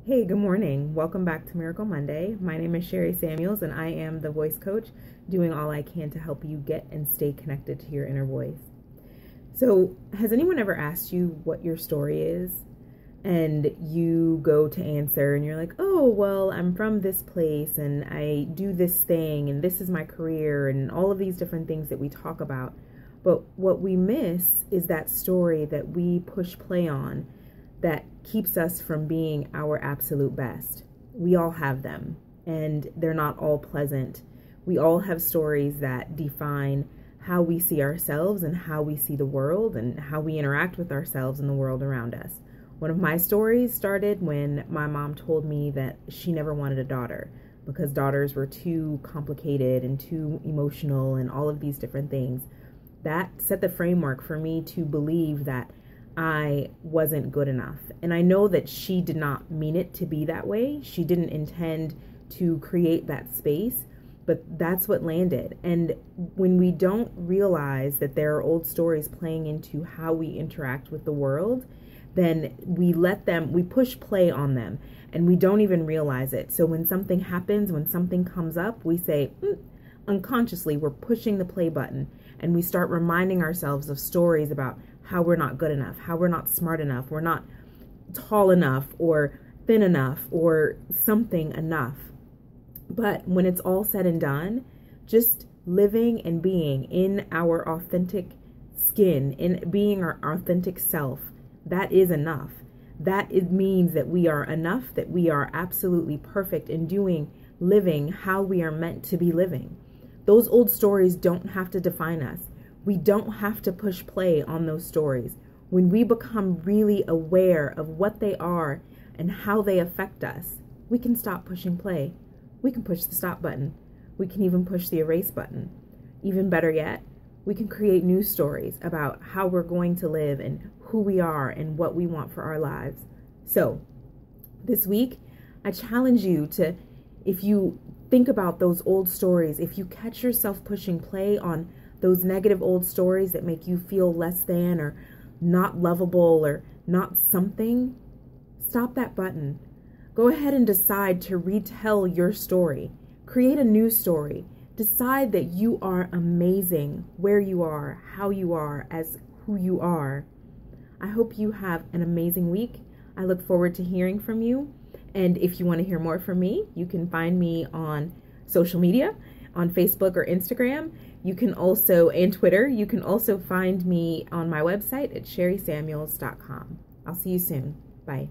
Hey, good morning. Welcome back to Miracle Monday. My name is Sherry Samuels, and I am the voice coach doing all I can to help you get and stay connected to your inner voice. So, has anyone ever asked you what your story is? And you go to answer and you're like, oh, well, I'm from this place and I do this thing and this is my career and all of these different things that we talk about. But what we miss is that story that we push play on that keeps us from being our absolute best. We all have them, and they're not all pleasant. We all have stories that define how we see ourselves and how we see the world and how we interact with ourselves and the world around us. One of my stories started when my mom told me that she never wanted a daughter because daughters were too complicated and too emotional and all of these different things. That set the framework for me to believe that I wasn't good enough. And I know that she did not mean it to be that way. She didn't intend to create that space, but that's what landed. And when we don't realize that there are old stories playing into how we interact with the world, then we push play on them and we don't even realize it. So when something happens, when something comes up, we say, unconsciously, we're pushing the play button and we start reminding ourselves of stories about how we're not good enough, how we're not smart enough, we're not tall enough or thin enough or something enough. But when it's all said and done, just living and being in our authentic skin, in being our authentic self, that is enough. That it means that we are enough, that we are absolutely perfect in living how we are meant to be living. Those old stories don't have to define us. We don't have to push play on those stories. When we become really aware of what they are and how they affect us, we can stop pushing play. We can push the stop button. We can even push the erase button. Even better yet, we can create new stories about how we're going to live and who we are and what we want for our lives. So, this week, I challenge you to, if you think about those old stories, if you catch yourself pushing play on those negative old stories that make you feel less than or not lovable or not something, stop that button. Go ahead and decide to retell your story. Create a new story. Decide that you are amazing where you are, how you are, as who you are. I hope you have an amazing week. I look forward to hearing from you. And if you want to hear more from me, you can find me on social media, on Facebook or Instagram. You can also, and Twitter, you can also find me on my website at sherrysamuels.com. I'll see you soon. Bye.